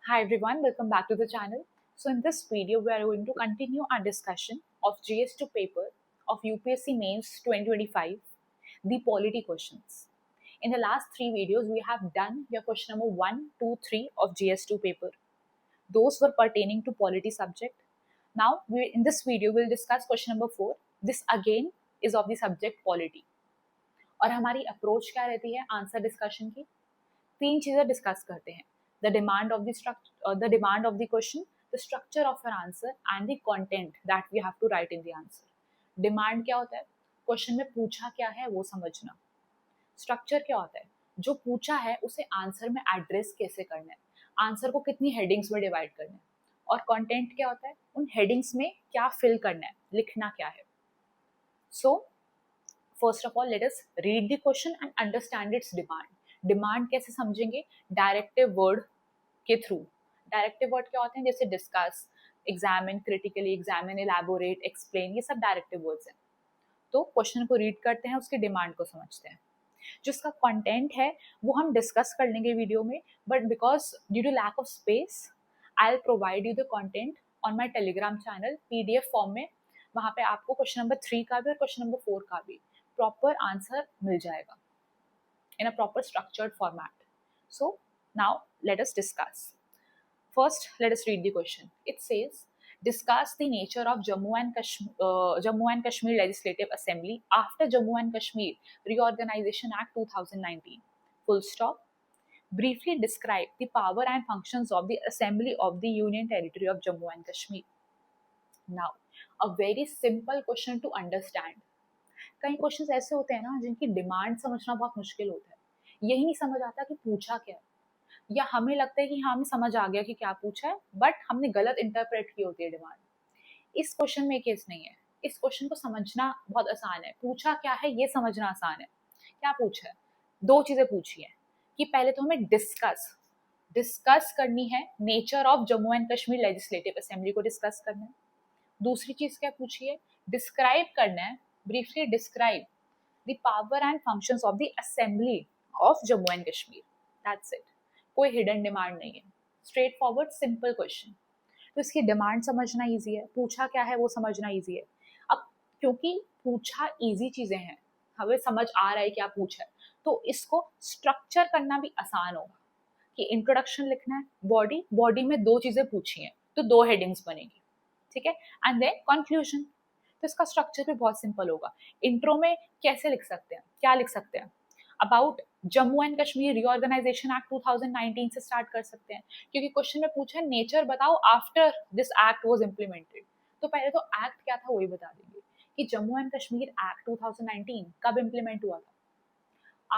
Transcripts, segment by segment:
Hi everyone, welcome back to the channel. So in this video, we are going to continue our discussion of GS2 paper of UPSC Mains 2025, the polity questions. In the last three videos, we have done your question number 1, 2, 3 of GS2 paper. Those were pertaining to polity subject. Now, in this video, we'll discuss question number 4. This again is of the subject polity. और हमारी approach क्या रहती है answer discussion की? तीन चीजें discuss करते हैं. The demand of the structure, the demand of the question, the structure of an answer and the content that we have to write in the answer. Demand क्या होता है? क्वेश्चन में पूछा क्या है वो समझना. स्ट्रक्चर क्या होता है? जो पूछा है उसे आंसर में एड्रेस कैसे करना है, आंसर को कितनी हेडिंग्स में डिवाइड करना है. और कंटेंट क्या होता है? उन हेडिंग्स में क्या फिल करना है, लिखना क्या है. So first of all let us read the question and understand it's demand. Demand कैसे समझेंगे? डायरेक्टिव वर्ड के थ्रू. डायरेक्टिव वर्ड क्या होते हैं? जैसे discuss, examine, critically examine, elaborate, explain, ये सब डायरेक्टिव वर्ड्स हैं. तो क्वेश्चन को रीड करते हैं, उसकी डिमांड को समझते हैं. जो इसका कंटेंट है वो हम डिस्कस कर लेंगे वीडियो में, but because due to lack of space I will provide you the content on my Telegram channel PDF form में. वहाँ पे आपको क्वेश्चन नंबर 3 का भी और क्वेश्चन नंबर 4 का भी प्रॉपर आंसर मिल जाएगा in a proper structured format. So now let us discuss. First, let us read the question. It says, discuss the nature of Jammu and Kashmir Legislative Assembly after Jammu and Kashmir Reorganization Act 2019. Full stop. Briefly describe the power and functions of the Assembly of the Union Territory of Jammu and Kashmir. Now, a very simple question to understand. कई questions ऐसे होते हैं ना जिनकी demand समझना बहुत मुश्किल होता है. यही नहीं समझ आता कि पूछा क्या है, या हमें लगता है कि हाँ हमें समझ आ गया कि क्या पूछा है, बट हमने गलत इंटरप्रेट की होती है डिमांड. इस क्वेश्चन में केस नहीं है. इस क्वेश्चन को समझना बहुत आसान है. पूछा क्या है ये समझना आसान है. क्या पूछा है? दो चीजें पूछी है कि पहले तो हमें डिस्कस करनी है nature of Jammu and Kashmir legislative assembly को डिस्कस करना है. दूसरी चीज क्या पूछी है? डिस्क्राइब करना है, briefly describe the power and functions of the assembly of Jammu and Kashmir. That's it. कोई hidden demand नहीं है. Straight forward simple question. तो इसकी डिमांड समझना इजी है, पूछा क्या है वो समझना इजी है. अब क्योंकि पूछा इजी चीजें हैं, हमें समझ आ रहा है क्या पूछा है, तो इसको स्ट्रक्चर करना भी आसान होगा. कि इंट्रोडक्शन लिखना है, बॉडी में दो चीजें पूछी हैं तो दो हेडिंग्स बनेगी, ठीक है, एंड देन कंक्लूजन. तो इसका स्ट्रक्चर भी बहुत सिंपल होगा. इंट्रो में कैसे लिख सकते हैं, क्या लिख सकते हैं? About Jammu and Kashmir reorganisation act 2019 से स्टार्ट कर सकते हैं, क्योंकि क्वेश्चन में पूछा है नेचर बताओ after this act was implemented. तो पहले तो एक्ट क्या था वही बता देंगे कि जम्मू एंड कश्मीर एक्ट 2019 कब इम्प्लीमेंट हुआ था.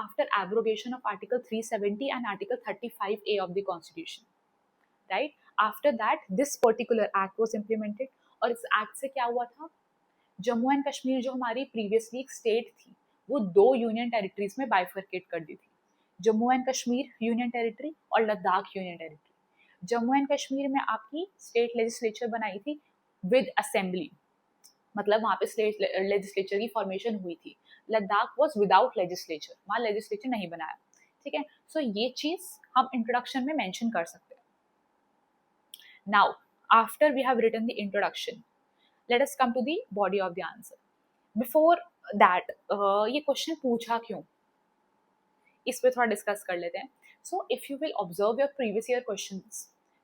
After abrogation of article 370 and article 35A of the constitution, right. After that this particular act was implemented. और इस एक्ट से क्या हुआ था? जम्मू एंड कश्मीर जो हमारी प्रीवियसली एक स्टेट थी वो दो यूनियन टेरिटरीज में बाइफर्केट कर दी थी. Jammu and Kashmir union territory और Ladakh union territory. Jammu and Kashmir में आपकी स्टेट लेजिस्लेचर बनाई थी विद असेंबली, मतलब वहाँ पे स्टेट लेजिस्लेचर की फॉर्मेशन हुई थी. लद्दाख वॉज विदाउट लेजिस्लेचर, वहाँ लेजिस्लेचर नहीं बनाया, ठीक है. सो ये चीज हम इंट्रोडक्शन में मेंशन कर सकते हैं. Now after we have written the introduction, let us come to the body of the answer. Before that, ये क्वेश्चन पूछा क्यों, इस पे थोड़ा डिस्कस कर लेते हैं. So if you will observe your previous year questions,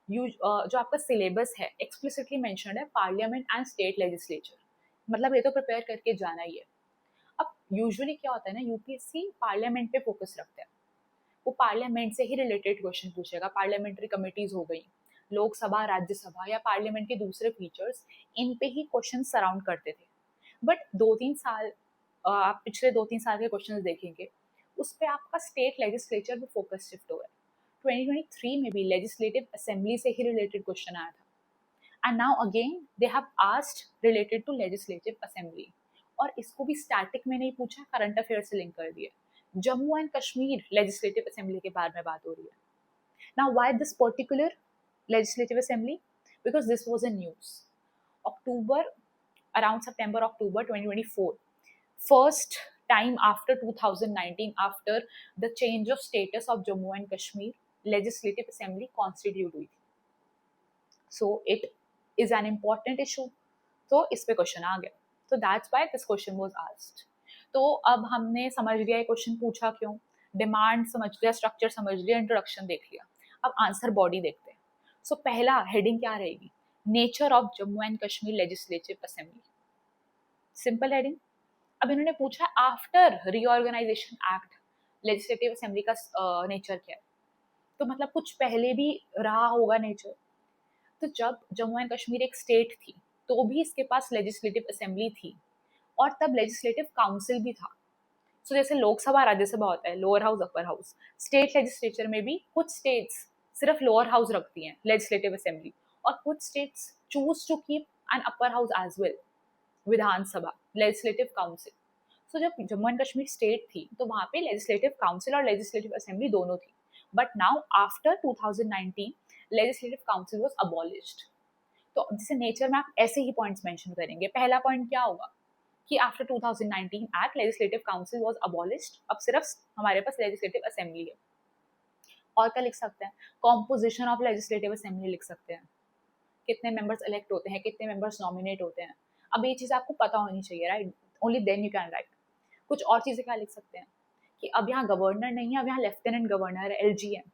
जो आपका सिलेबस है एक्सप्लिसिटली मेंशन्ड है पार्लियामेंट एंड स्टेट लेजिस्लेचर, मतलब ये तो प्रिपेयर करके जाना ही है. अब यूजुअली क्या होता है ना, यूपीएससी पार्लियामेंट पे फोकस रखता है. वो पार्लियामेंट से ही रिलेटेड क्वेश्चन पूछेगा. पार्लियामेंटरी कमिटीज हो गई, लोकसभा, राज्यसभा या पार्लियामेंट के दूसरे फीचर्स, इन पे ही क्वेश्चन सराउंड करते थे. बट 2-3 साल, आप पिछले 2-3 साल के क्वेश्चन देखेंगे उस पर आपका स्टेट लेजिस्लेचर पे फोकस शिफ्ट हुआ है. 2023 में भी लेजिस्लेटिव असेंबली से ही रिलेटेड क्वेश्चन आया था, and now again they have asked related to legislative assembly. और इसको भी स्टैटिक में नहीं पूछा, करंट अफेयर से लिंक कर दिया. Jammu and Kashmir legislative assembly के बारे में बात हो रही है. Now why this particular legislative assembly? Because this was in news. October, around September October 2024, first time after 2019, after the change of status of Jammu and Kashmir, legislative assembly constitute हुई थी. So it is an important issue. तो इस पे question आ गया. तो that's why this question was asked. तो अब हमने समझ लिया ये क्वेश्चन पूछा क्यों, डिमांड समझ लिया, स्ट्रक्चर समझ लिया, इंट्रोडक्शन देख लिया. अब आंसर बॉडी देखते हैं. सो पहला हेडिंग क्या रहेगी, nature of Jammu and Kashmir legislative assembly. Simple heading. अब इन्होंने पूछा after reorganisation act legislative assembly का नेचर क्या है. तो मतलब कुछ पहले भी रहा होगा नेचर. तो जब जम्मू एंड कश्मीर एक स्टेट थी तो भी इसके पास लेजिस्लेटिव असेंबली थी, और तब लेजिस्लेटिव काउंसिल भी था. सो जैसे लोकसभा राज्यसभा होता है, lower house upper house, state legislature में भी कुछ स्टेट्स सिर्फ लोअर हाउस रखती हैं लेजिस्लेटिव असेंबली, और कुछ states choose to keep an upper house as well, Vidhansabha, legislative council. So जब जम्मू एंड कश्मीर स्टेट थी तो वहाँ पे लेजिस्लेटिव काउंसिल और लेजिस्लेटिव असेंबली दोनों थी. But now after 2019 legislative council was abolished. तो जैसे नेचर में आप ऐसे ही पॉइंट्स मेंशन करेंगे. पहला पॉइंट क्या होगा कि after 2019 act legislative council was abolished, अब सिर्फ हमारे पास लेजिस्लेटिव असेंबली है. और क्या लिख सकते हैं, कॉम्पोजिशन ऑफ लेजिस्लेटिव असेंबली लिख सकते हैं, कितने मेंबर्स इलेक्ट होते हैं, कितने मेंबर्स नॉमिनेट होते हैं. अब ये चीज़ आपको पता होनी चाहिए, right, only then you can write. कुछ और चीज़ें क्या लिख सकते हैं कि अब यहाँ गवर्नर नहीं है, अब यहाँ लेफ्टिनेंट गवर्नर है, LG है.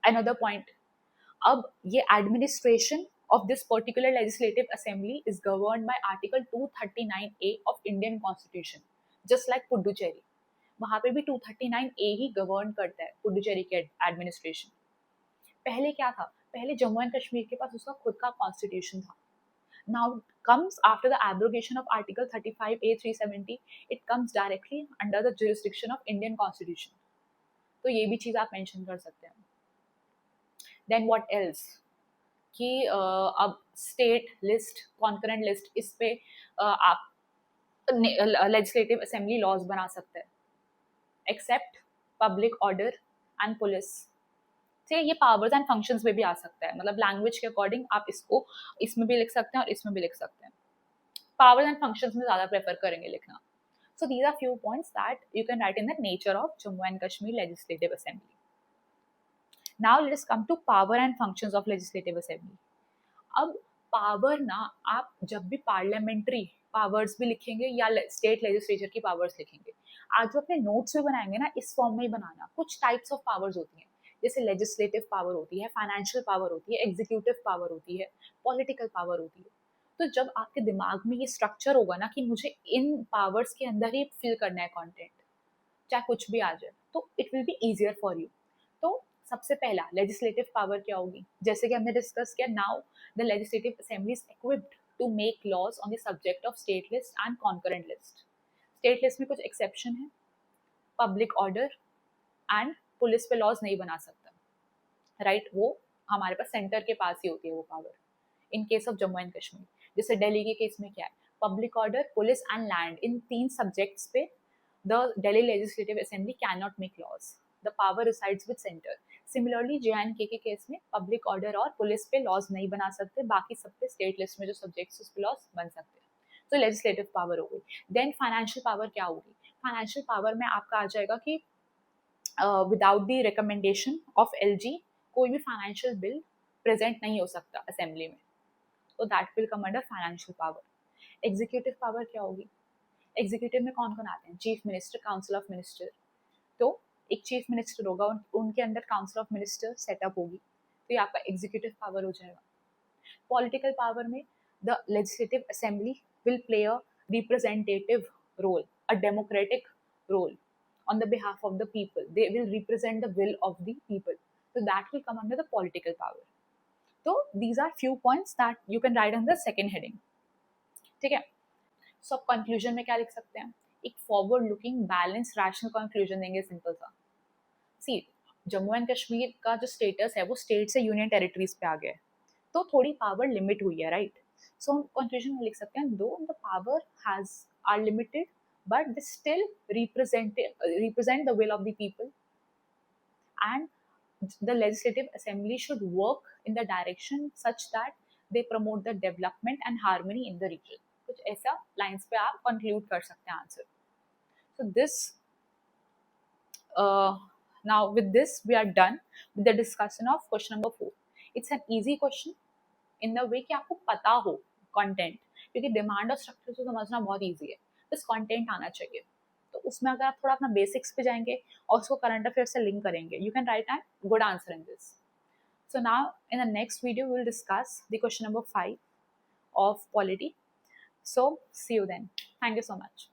अनदर पॉइंट, अब ये administration of this particular legislative assembly is governed by Article 239A of Indian Constitution, just like Puducherry. वहाँ पे भी 239A ही गवर्न करता है पुडुचेरी के एडमिनिस्ट्रेशन. पहले क्या था, पहले जम्मू एंड कश्मीर के पास उसका खुद का कॉन्स्टिट्यूशन था. Now comes after the abrogation of Article 35A 370, it comes directly under the jurisdiction of Indian Constitution. तो ये भी चीज़ आप मेंशन कर सकते हैं. Then what else? कि अब स्टेट लिस्ट, कॉन्करेंट लिस्ट, इस पे आप लेजिस्लेटिव असेंबली लॉज बना सकते हैं, except public order and police से. ये पावर्स एंड फंक्शंस में भी आ सकता है, मतलब लैंग्वेज के अकॉर्डिंग आप इसको इसमें भी लिख सकते हैं और इसमें भी लिख सकते हैं. पावर्स एंड फंक्शंस में ज़्यादा प्रेफर करेंगे लिखना. So these are few points that you can write in the nature of Jammu and Kashmir legislative assembly. Now let us come to power and functions of legislative assembly. अब power ना, आप जब भी parliamentary powers भी लिखेंगे या स्टेट लेजिस्लेचर की powers लिखेंगे, आज जो अपने नोट्स भी बनाएंगे ना, इस फॉर्म में ही बनाना. कुछ टाइप्स ऑफ पावर्स होती हैं, जैसे लेजिस्लेटिव पावर होती है, फाइनेंशियल पावर होती है, एग्जीक्यूटिव पावर होती है, पॉलिटिकल पावर होती है. तो जब आपके दिमाग में ये स्ट्रक्चर होगा ना कि मुझे इन पावर्स के अंदर ही फिल करना है कंटेंट, चाहे कुछ भी आ जाए, तो it will be easier for you. तो सबसे पहला लेजिस्लेटिव पावर क्या होगी, जैसे कि हमने डिस्कस किया, now the legislative assembly is equipped to make laws on the subject of state list and concurrent list. State list में कुछ एक्सेप्शन है, पब्लिक ऑर्डर एंड पुलिस पे लॉज नहीं बना सकता, राइट, वो हमारे पास सेंटर के पास ही होती है वो power. In case of Jammu and Kashmir, जैसे दिल्ली के केस में क्या है, public order, police and land, in 3 subjects पे the Delhi Legislative Assembly cannot make laws. The power resides with center. Similarly, J&K के केस में पब्लिक ऑर्डर और पुलिस पे लॉज नहीं बना सकते, बाकी सब पे स्टेट लिस्ट में जो सब्जेक्ट्स उस पे लॉज बन सकते हैं. तो लेजिस्लेटिव पावर हो गई. देन फाइनेंशियल पावर क्या होगी, फाइनेंशियल पावर में आपका आ जाएगा कि without the recommendation of LG कोई भी फाइनेंशियल बिल प्रेजेंट नहीं हो सकता असेंबली में. तो that will come under financial power. Executive power क्या होगी, एग्जीक्यूटिव में कौन कौन आते हैं, chief minister, council of minister. तो एक चीफ मिनिस्टर होगा, उनके अंदर काउंसिल ऑफ मिनिस्टर सेटअप होगी, तो ये आपका एग्जीक्यूटिव पावर हो जाएगा. पॉलिटिकल पावर में the legislative assembly will play a representative role, a democratic role on the behalf of the people. They will represent the will of the people. So that will come under the political power. So these are few points that you can write on the second heading. ठीक है. सो अब conclusion में क्या लिख सकते हैं, एक forward looking balance rational conclusion देंगे, सिंपल सा. सी, जम्मू एंड कश्मीर का जो स्टेटस है वो स्टेट से यूनियन टेरिटरीज पे आ गया है, तो थोड़ी पावर लिमिट हुई है, राइट. सो हम कंक्लूजन में लिख सकते हैं, though the power has are limited but they still represent the will of the people, and the legislative assembly should work in the direction such that they promote the development and harmony in the region. कुछ ऐसा lines पे आप conclude कर सकते हैं answer. So this now with this we are done with the discussion of question number 4. It's an easy question in the way कि आपको पता हो कंटेंट, क्योंकि डिमांड और स्ट्रक्चर को समझना बहुत ईजी है, बस कंटेंट आना चाहिए। तो उसमें अगर आप थोड़ा अपना बेसिक्स पे जाएंगे और उसको करंट अफेयर से लिंक करेंगे, you can right an good answer in this. So now in the next video we will discuss the question number 5 of polity. So see you then. Thank you so much.